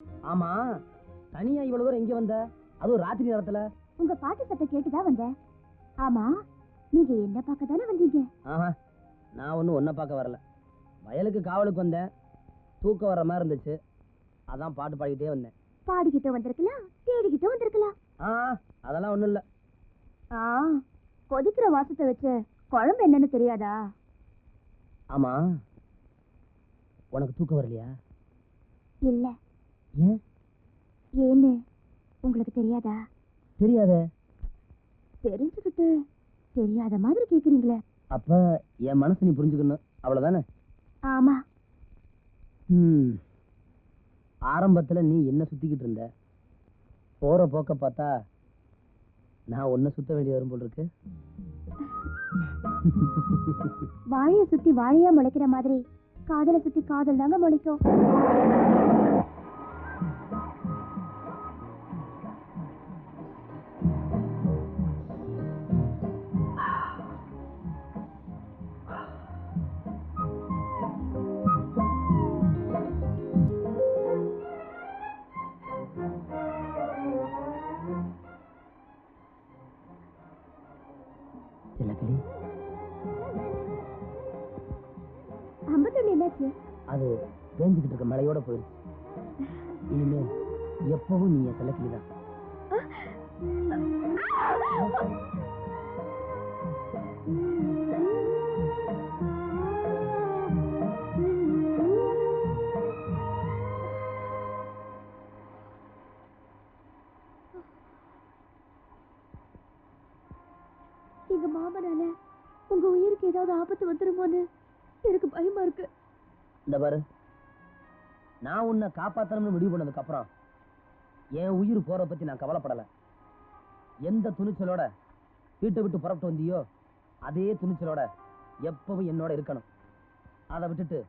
ஆமா, தனியா இவ்வளவு தூரம் எங்க வந்த? அதுவும் ராத்திரி நேரத்துல? உங்க பாட்டு சத்தம் கேட்டுதான் வந்தேன். ஆமா, நீங்க என்ன பார்க்க தானே வந்தீங்க? நான் ஒன்னும் ஒன்ன பார்க்க வரல. வயலுக்கு காவலுக்கு வந்தேன். தூக்கம் வர்ற மாதிரி இருந்துச்சு, அதான் பாட்டு பாடிக்கிட்டே வந்தேன். பாடிக்கிட்டு வந்திருக்கலாம், தேடிக்கிட்டு வந்திருக்கலாம். அதெல்லாம் ஒண்ணும் இல்ல. கொதிக்கிற வாசத்தை வச்சு குழம்பு என்னன்னு தெரியாதா? ஆமா, உனக்கு தூக்கம் வரலையா? இல்ல. ஏன்? ஏன்னு உங்களுக்கு தெரியாதா? தெரியாத. தெரிஞ்சுக்கிட்டு தெரியாத மாதிரி கேக்குறீங்களே. அப்ப என் மனசு நீ புரிஞ்சுக்கணும், அவ்வளவுதானே? ஆமா. ஆரம்பத்துல நீ என்ன சுத்திக்கிட்டு இருந்த, போற போக்க பார்த்தா நான் ஒன்ன சுத்த வேண்டிய வரும் போல் இருக்கு. வாழைய சுத்தி வாழையா முளைக்கிற மாதிரி காதலை சுத்தி காதல் தாங்க முளைக்கும். அது பேஞ்சுக்கிட்டு இருக்க மழையோட போயிருச்சு. இனிமே எப்பவும் நீ என் செல்லக்கிளிதான். எங்க மாமனால உங்க உயிருக்கு ஏதாவது ஆபத்து வந்துருமோன்னு எனக்கு பயமா இருக்கு. இந்த பாரு, நான் உன்னை காப்பாத்தணும்னு முடிவு பண்ணதுக்கு அப்புறம் என் உயிர் போற பத்தி நான் கவலைப்படல. எந்த துணிச்சலோட வீட்டை விட்டு புறப்பட்டு வந்தியோ அதே துணிச்சலோட எப்பவும் என்னோட இருக்கணும். அதை விட்டுட்டு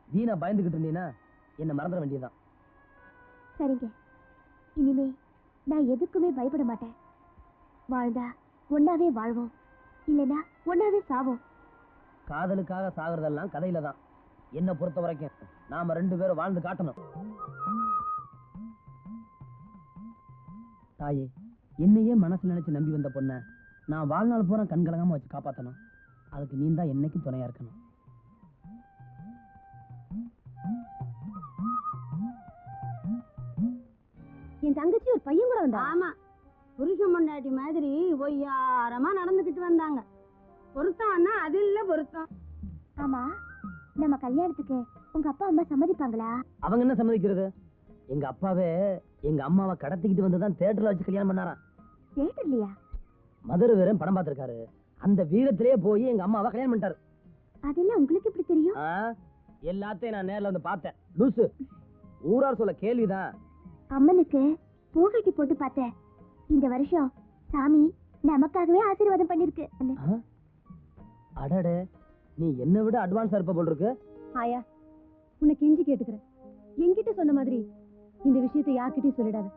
வீணா பயந்துகிட்டு இருந்தீங்கன்னா என்ன மறந்துட வேண்டியதுதான். சரிங்க, இனிமே நான் எதுக்குமே பயப்பட மாட்டேன். வாழ்ந்தா ஒன்னாவே வாழ்வோம், இல்லைன்னா ஒன்னாவே சாவோம். காதலுக்காக சாகிறதெல்லாம் கதையில தான். என்ன பொறுத்த வரைக்கும் நாம 2 பேரும் வாழ்ந்து காட்டணும். தாயே, என்னையே மனசுல நினைச்சு நம்பி வந்த பொண்ண நான் வாழ்நாள் பூரா கண்கலங்காம வச்சு காப்பாத்தணும். அதுக்கு நீ தான் என்னைக்கும் துணையா இருக்கணும். என் தங்கச்சி ஒரு பையன் கூட வந்தா? ஆமா, புருஷன் பொண்டாட்டி மாதிரி ஒய்யாரமா நடந்துகிட்டு வந்தாங்க. பொருத்தம்னா அது இல்ல பொருத்தம். ஆமா, நம்ம கல்யாணத்துக்கு உங்க அப்பா அம்மா சம்மதிப்பாங்களா? அவங்க என்ன சம்மதிக்கிறது? எங்க அப்பாவே எங்க அம்மாவை கடத்திக்கிட்டு வந்துதான் தியேட்டர்ல வச்சு கல்யாணம் பண்ணாராம். தியேட்டர்லயா? மதுரை வீரன் படம் பார்த்திருக்காரு. அந்த வீரத்திலேயே போய் எங்க அம்மாவை கல்யாணம் பண்ணிட்டாரு. அதெல்லாம் உங்களுக்கு எப்படி தெரியும்? எல்லாத்தையும் நான் நேர்ல வந்து பார்த்தேன். லூசு, ஊரார் சொல்ல கேள்விதான். அம்மனுக்கு பூகட்டி போட்டு பார்த்தேன். இந்த வருஷம் சாமி நமக்காகவே ஆசீர்வாதம் பண்ணிருக்கு. அடடே, நீ என்ன விட அட்வான்ஸா இருப்ப போல் இருக்கு. ஆயா, உன்னை கெஞ்சி கேட்டுக்கிறேன், என்கிட்ட சொன்ன மாதிரி இந்த விஷயத்தை யார்கிட்டயும் சொல்லிடாத.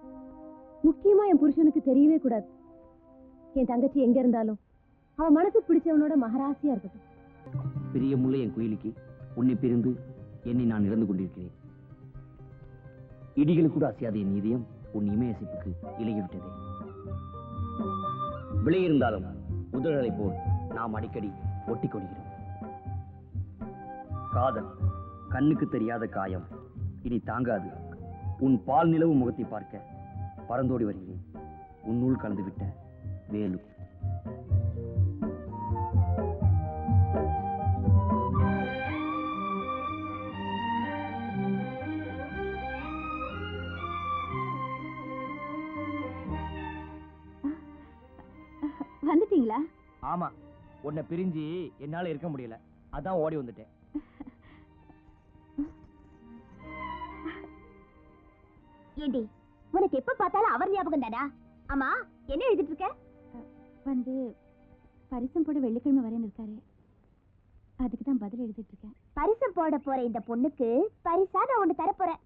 முக்கியமா என் புருஷனுக்கு தெரியவே கூடாது. என் தங்கச்சி எங்க இருந்தாலும் அவன் மனசு பிடிச்சவனோட மகராசியா இருக்கட்டும். பிரியமுள்ள என் குயிலுக்கு உன்னை பிரிந்து என்னை நான் இழந்து கொண்டிருக்கிறேன். இடிகள் கூட அசையாத என் இதயம் உன் இமயசிப்புக்கு இலகிவிட்டதே. விளையிருந்தாலும் முதல்களை போல் நாம் அடிக்கடி ஒட்டிக் கொள்கிறோம். காதல் கண்ணுக்கு தெரியாத காயம் இனி தாங்காது. உன் பால் நிலவு முகத்தை பார்க்க பறந்தோடி வருகிறேன். உன்னுள் கலந்து விட்ட வேலு. வந்துட்டீங்களா? ஆமா, உன்னை பிரிஞ்சு என்னால இருக்க முடியல, அதான் ஓடி வந்துட்டேன். ஏண்டி, உனக்கு எப்ப பார்த்தாலும் அவர் ஞாபகம் தானா? ஆமா, என்ன எழுதிட்டு இருக்க? வந்து பரிசம் போட வெள்ளிக்கிழமை வரேன்னு இருக்காரு, அதுக்கு தான் பதில் எழுதிட்டு இருக்கேன். பரிசம் போட போற இந்த பொண்ணுக்கு பரிசா நான் ஒண்ணு தர போறேன்.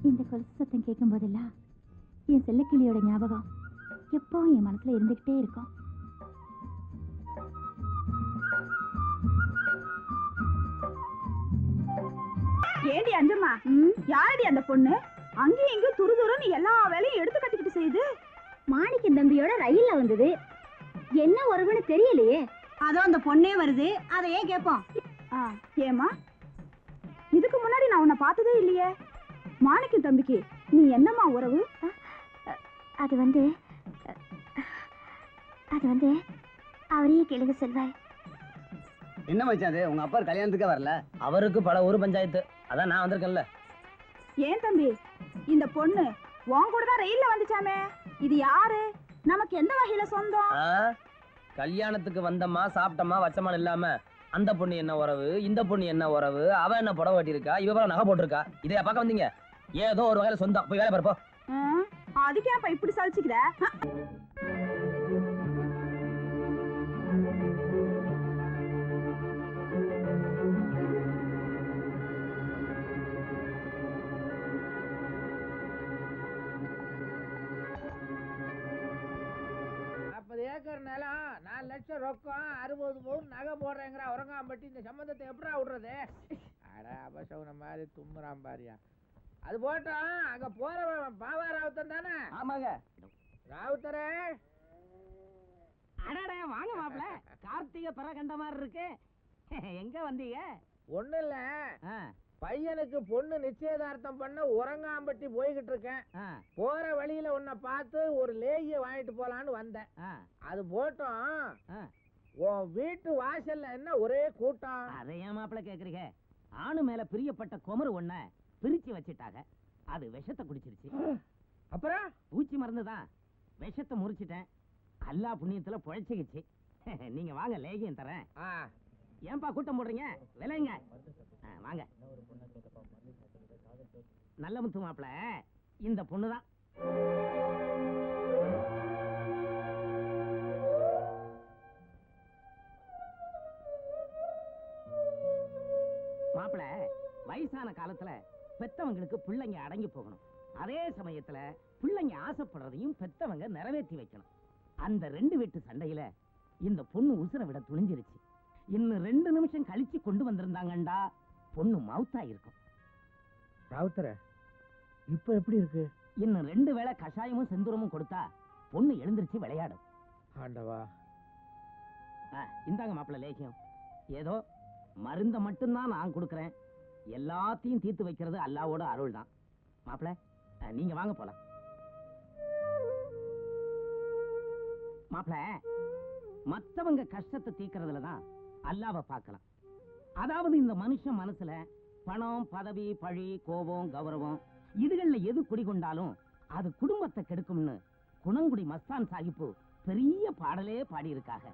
இந்த கொலுசு சத்தம் கேட்கும் போதெல்லாம் என் செல்லக்கிளியோட ஞாபகம் எப்பவும் என் மனசுல இருந்துகிட்டே இருக்கும். ஏண்டி அஞ்சம்மா, யாரடி அந்த பொண்ணு? அங்கேயும் இங்கேயும் துரு துருன்னு எல்லா வேலையும் எடுத்து கட்டிக்கிட்டு செய்யுது. மாணிக்கம் தம்பியோட ரயில்ல வந்தது. என்ன உறவுன்னு தெரியலையே. அதோ அந்த பொண்ணே வருது, அதை ஏன் கேட்போம்? ஏமா, இதுக்கு முன்னாடி நான் உன்னை பார்த்ததே இல்லையே. மாணிக்கம் தம்பிக்கு நீ என்னம்மா உறவு? அது வந்து அவரையே கேளுங்க செல்வாய். என்ன மச்சான் அது? உங்க அப்பா கல்யாணத்துக்கே வரல? அவருக்கு பல ஊர் பஞ்சாயத்து, அதான் நான் வந்திருக்கேன்ல. ஏன் தம்பி, இந்த பொண்ணு உன் கூட தான் ரயில்ல வந்துச்சாமே, இது யாரு? நமக்கு எந்த வகையில சொந்தம்? கல்யாணத்துக்கு வந்தம்மா சாப்பிட்டம்மா வச்சமான இல்லாம அந்த பொண்ணு என்ன உறவு, இந்த பொண்ணு என்ன உறவு, அவ என்ன புடவை கட்டியிருக்கா, இவ பல நகை போட்டிருக்கா, இதைய பார்க்க வந்தீங்க? ஏதோ ஒரு வகையில சொந்தம், போய் வேலை பார்ப்போம். அதுக்கேப்பா இப்படி சலிச்சுக்கிற? ஏக்கர் நிலம், 4 லட்சம் ரொக்கம், 60 பவுன் நகை போடுறேங்கிற உறங்காம்பட்டி இந்த சம்பந்தத்தை எப்படா விடுறது? அட அபசகுன மாதிரி தும்முறான் பாரியா. அது போட்டோம், அங்க போறவன் பாவா ராவுத்தன் தானே? ஆமாங்க. ராவுத்தரே, அடடே வாங்க மாப்ள, கார்த்திகை பிற கண்ட மாதிரி இருக்கு. எங்க வந்தீங்க? ஒண்ணு இல்ல, பையனுக்கு பொண்ணு நிச்சயதார்த்தம் பண்ண உறங்காம்பட்டி போய்கிட்டு இருக்கேன். போற வழியில உன்னை பார்த்து ஒரு லேகிய வாங்கிட்டு போலான்னு வந்தேன். அது போட்டோம், உன் வீட்டு வாசல்ல என்ன ஒரே கூட்டம்? அதை ஏன் மாப்பிள்ள கேக்குறீங்க? ஆணு மேல பிரியப்பட்ட குமரு ஒண்ண பிரிச்சு வச்சுட்டாங்க. அது விஷத்தை குடிச்சிருச்சு. அப்புறம் பூச்சி மருந்துதான், விஷத்தை முறிச்சிட்டேன். அல்லா புண்ணியத்துல பொழைச்சிக்கிச்சு. நீங்க வாங்க, லேகியம் தரேன். ஏன்பா கூட்டம் போடுறீங்க? விலைங்க வாங்க. நல்ல முத்து மாப்பிள, இந்த பொண்ணுதான். மாப்பிள, வயசான காலத்துல பெத்தவங்களுக்கு பிள்ளைங்க அடங்கி போகணும். அதே சமயத்துல பிள்ளைங்க ஆசைப்படுறதையும் பெத்தவங்க நிறைவேற்றி வைக்கணும். அந்த 2 வீட்டு சண்டையில இந்த பொண்ணு உசுர விட துணிஞ்சிருச்சு. இன்னும் 2 நிமிஷம் கழிச்சு கொண்டு வந்திருந்தாங்கண்டா பொண்ணு மவுத்தா இருக்கும். ராவுத்தர, இப்ப எப்படி இருக்கு? இன்னும் 2 வேளை கஷாயமும் செந்தூரமும் கொடுத்தா பொண்ணு எழுந்திருச்சு விளையாடும். ஆண்டவா. இந்தாங்க மாப்பிள்ள லேகியம். ஏதோ மருந்த மட்டும்தான் நான் கொடுக்கறேன், எல்லாத்தையும் தீர்த்து வைக்கிறது அல்லாவோட அருள் தான். மாப்பிள்ள நீங்க வாங்க போலாம். மாப்பிள்ள, மத்தவங்க கஷ்டத்தை தீர்க்கறதுலதான் அல்லாவை பார்க்கலாம். அதாவது இந்த மனுஷன் மனசுல பணம், பதவி, பழி, கோபம், கௌரவம் இதுகள்ல எது குடிகொண்டாலும் அது குடும்பத்தை கெடுக்கும்னு குணங்குடி மஸ்தான் சாஹிப்பு பெரிய பாடலே பாடியிருக்காங்க.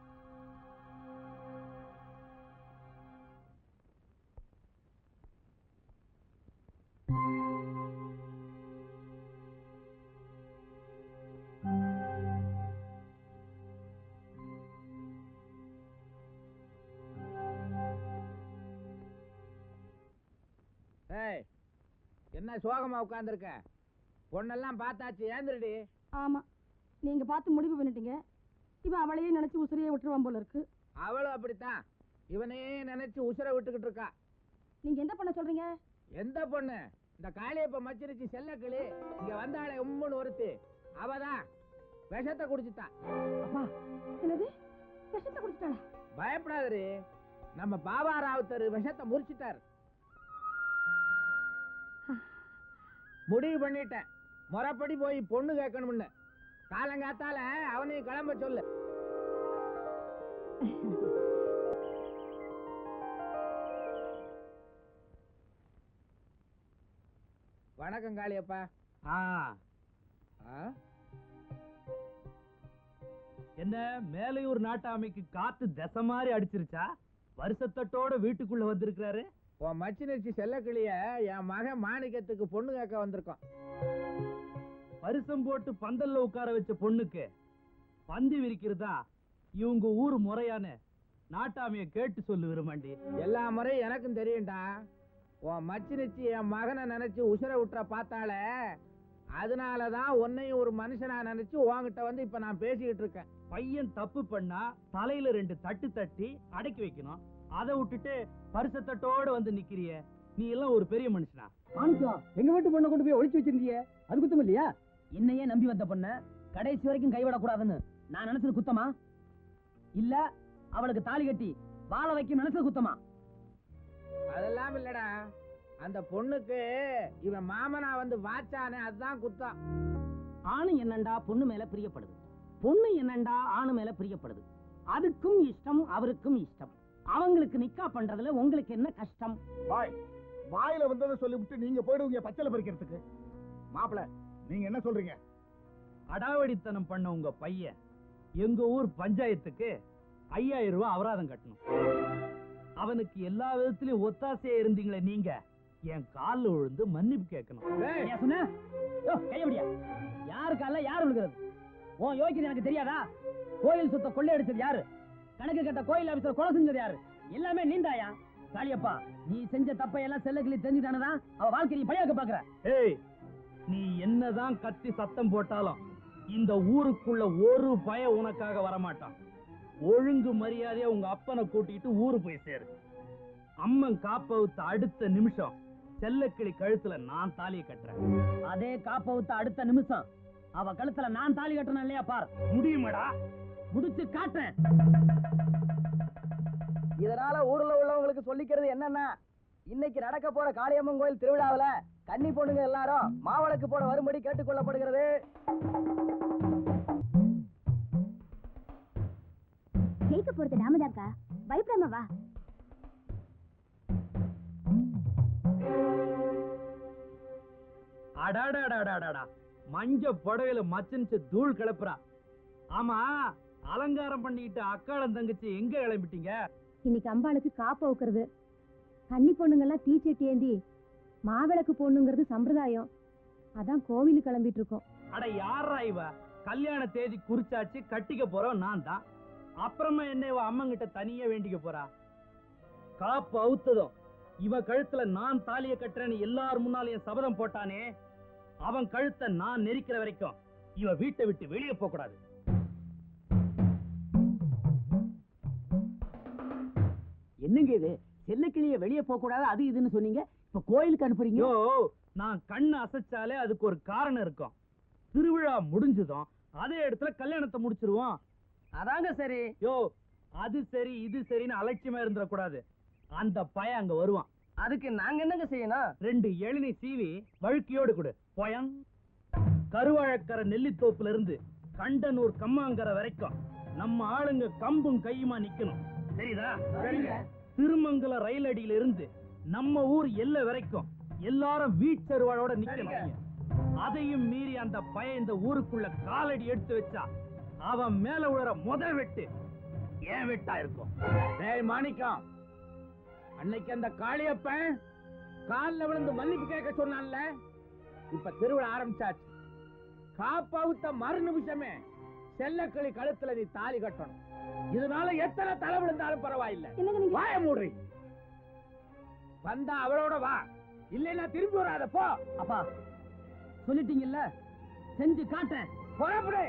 என்ன சோகமா உட்கார்ந்துருக்க? பொண்ணெல்லாம் பார்த்தாச்சு, ஏந்திரடி. ஆமா, நீங்க பார்த்து முடிவு பண்ணிட்டீங்க. இவன் அவளையே நினைச்சு உசுரையே விட்டுருவான் போல இருக்கு. அவளும் அப்படித்தான், இவனையே நினைச்சு உசுரை விட்டுக்கிட்டு இருக்கா. நீங்க எந்த பொண்ண சொல்றீங்க? எந்த பொண்ணு? இந்த காளியப்ப மச்சிருச்சு செல்லக்கிளி இங்க வந்தாளே உம்முன்னு ஒருத்தி, அவதான் விஷத்தை குடிச்சுட்டான். அப்பா, என்னது விஷத்தை குடிச்சிட்டாளா? பயப்படாதே, நம்ம பாபா ராவுத்தர் விஷத்தை முறிச்சிட்டார். முடிவு பண்ணிட்டேன், முறைப்படி போய் பொண்ணு கேட்கணும்னு. காலங்காத்தால அவனையும் கிளம்ப சொல்லு. வணக்கம் காளியப்பா. என்ன மேலையூர் நாட்டாமைக்கு காத்து திசை மாதிரி அடிச்சிருச்சா? வருஷத்தட்டோட வீட்டுக்குள்ள வந்திருக்கிறாரு. உன் மச்சினிச்சி செல்லக்கிளிய என் மகன் மாணிக்கத்துக்கு பொண்ணு கேட்க வந்திருக்கோம். பரிசம் போட்டு பந்தல்ல உட்கார வச்ச பொண்ணுக்கு பந்தி விரிக்கிறதா இவங்க ஊர் முறையான நாட்டாமைய கேட்டு சொல்லு விரும்பாண்டி. எல்லா முறையும் எனக்கும் தெரியும்டா. உன் மச்சினிச்சி என் மகனை நினைச்சு உசுர விட்டுற பார்த்தாலே, அதனாலதான் உன்னையும் ஒரு மனுஷனா நினைச்சு உன்கிட்ட வந்து இப்ப நான் பேசிக்கிட்டு இருக்கேன். பையன் தப்பு பண்ணா தலையில 2 தட்டு தட்டி அடக்கி வைக்கணும். அதை விட்டுட்டு பரிசத்தட்டோட வந்து நிக்கிறிய. நீ எல்லாம் ஒரு பெரிய மனுஷனா? மாணிக்கம், எங்க வீட்டு பொண்ணை கொண்டு போய் ஒளிச்சு வச்சிருந்தீங்க, அது குத்தம் இல்லையா? இன்னையே நம்பி வந்த பொண்ண கடைசி வரைக்கும் கைவிடக்கூடாதுன்னு நான் நினைச்சது குத்தமா? இல்ல அவளுக்கு தாலி கட்டி வாழ வைக்கும் நினைச்சது குத்தமா? அதெல்லாம் இல்லடா, அந்த பொண்ணுக்கு இவன் மாமனா வந்து வாச்சானே, அதுதான் குத்தம். ஆணு என்னண்டா பொண்ணு மேல பிரியப்படுது, பொண்ணு என்னண்டா ஆணு மேல பிரியப்படுது. அதுக்கும் இஷ்டம், அவருக்கும் இஷ்டம். அவங்களுக்கு நிக்கா பண்றதுல உங்களுக்கு என்ன கஷ்டம்? வாயில வந்ததை சொல்லிவிட்டு நீங்க போயிடுவீங்க பச்சளை பறிக்கிறதுக்கு. மாப்பிள, நீங்க என்ன சொல்றீங்க? அடாவடித்தனம் பண்ண உங்க பையன் எங்க ஊர் பஞ்சாயத்துக்கு 5000 ரூபாய் அபராதம் கட்டணும். அவனுக்கு எல்லா விதத்திலயும் ஒத்தாசையா இருந்தீங்களே நீங்க, என் காலில் விழுந்து மன்னிப்பு கேட்கணும். யாரு கால யாரு விழுகிறது? உன் யோகியது எனக்கு தெரியாதா? கோயில் சொத்தை கொள்ளையடிச்சது யாரு? கணக்கு கட்ட கோயில் ஆபீசர் கொலை செஞ்சது யாரு? எல்லாமே நீந்தாயா? காளியப்பா, நீ செஞ்ச தப்பை எல்லாம் செல்லக்கிளி தெரிஞ்சுட்டானதான் அவ வாழ்க்கையை பழியாக்க பாக்குற. ஏய், நீ என்னதான் கத்தி சத்தம் போட்டாலும் இந்த ஊருக்குள்ள ஒரு பய உனக்காக வரமாட்டான். ஒழுங்கு மரியாதையா உங்க அப்பனை கூட்டிட்டு ஊரு போய் சேரு. அம்மன் காப்பவுத்த அடுத்த நிமிஷம் செல்லக்கிளி கழுத்துல நான் தாலியை கட்டுறேன். அதே காப்பவுத்த அடுத்த நிமிஷம் அவ கழுத்துல நான் தாலி கட்டணும் இல்லையா? பார், முடியுமாடா? முடிச்சு காட்டுறேன். இதனால ஊர்ல உள்ளவங்களுக்கு சொல்லிக்கிறது என்னன்னா, இன்னைக்கு நடக்க போற காளியம்மன் கோயில் திருவிழாவில கன்னி பொண்ணுங்க எல்லாரும் மாவிளக்கு போட வரும்படி கேட்டுக்கொள்ளப்படுகிறது. ஜெயிக்க போறது நாமதாக்கா, பயப்படாம வா. அடாடாடாடாடா, மஞ்ச புடவையில மச்சனிச்சு தூள் கிளப்புறா. ஆமா, அலங்காரம் பண்ணிக்கிட்டு அக்காளம் தங்கச்சி எங்க கிளம்பிட்டீங்க? இன்னைக்கு அம்பாளுக்கு காப்ப வைக்கிறது. கன்னி பொண்ணுங்கெல்லாம் தீச்சட்டி ஏந்தி மாவிளக்கு போடணுங்கிறது சம்பிரதாயம். அதான் கோவிலுக்கு கிளம்பிட்டு இருக்கோம். அட யாரா இவ? கல்யாண தேதி குறிச்சாச்சு, கட்டிக்க போறோம் நான் தான். அப்புறமா என்ன இவ அம்மங்கிட்ட தனியா வேண்டிக்க போறா? காப்பு அவுத்ததும் இவ கழுத்துல நான் தாலிய கட்டுறேன்னு எல்லார் முன்னாலையும் சபதம் போட்டானே, அவன் கழுத்தை நான் நெரிக்கிற வரைக்கும் இவ வீட்டை விட்டு வெளியே போக கூடாது. என்னங்க இது? செல்லக்கிளிய வெளியே போக கூடாது அது இதுன்னு சொன்னீங்க, இப்ப கோயிலுக்கு அனுப்புறீங்க? நான் கண்ணு அசைச்சாலே அதுக்கு ஒரு காரணம் இருக்கும். திருவிழா முடிஞ்சதும் அதே இடத்துல கல்யாணத்தை முடிச்சிருவோம். அதாங்க சரி. அது சரி இது சரின்னு அலட்சியமா இருந்துடக்கூடாது. அந்த பையன் அங்க வருவான். அதுக்கு நாங்க என்னங்க செய்யணும்? 2 இளநீ சீவி வழுக்கியோடு கொடு. போயங். கருவாழக்கரை நெல்லித்தோப்புல இருந்து கண்டனூர் கம்மாங்கரை வரைக்கும் நம்ம ஆளுங்க கம்பும் கையுமா நிக்கணும். தெரியுதா? திருமங்கலம் ரயில் அடியில இருந்து நம்ம ஊர் எல்லை வரைக்கும் எல்லாரும் வீச்சருவாளோட நிக்கணும். அதையும் மீறி அந்த பையன் இந்த ஊருக்குள்ள காலடி எடுத்து வச்சா அவன் மேல உழற முதல் வெட்டு ஏன் வெட்டா இருக்கும். மாணிக்கம், அன்னைக்கு அந்த காளியப்பன் காலில் விழுந்து மன்னிப்பு கேட்க சொன்னான்ல, இப்ப திருவிழா ஆரம்பிச்சாச்சு. காப்பாவுத்த மறு நிமிஷமே செல்லக்கிளி கழுத்துல நீ தாலி கட்டணும். இதனால எத்தனை தலை விழுந்தாலும் பரவாயில்லை. வாய மூடுறி. வந்தா அவளோட வா, இல்லைன்னா திரும்பி வராத போ. அப்பா சொல்லிட்டீங்கல்ல, செஞ்சு காட்டேன். புறப்படு.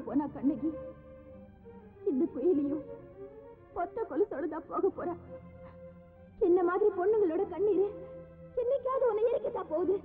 போனா கண்ணகி இந்த குயிலையும் ஒத்த கொலுசோட தான் போக போறா. என்ன மாதிரி பொண்ணுங்களோட கண்ணீர் என்னைக்காவது உன்னை எரிக்கத்தான் போகுது.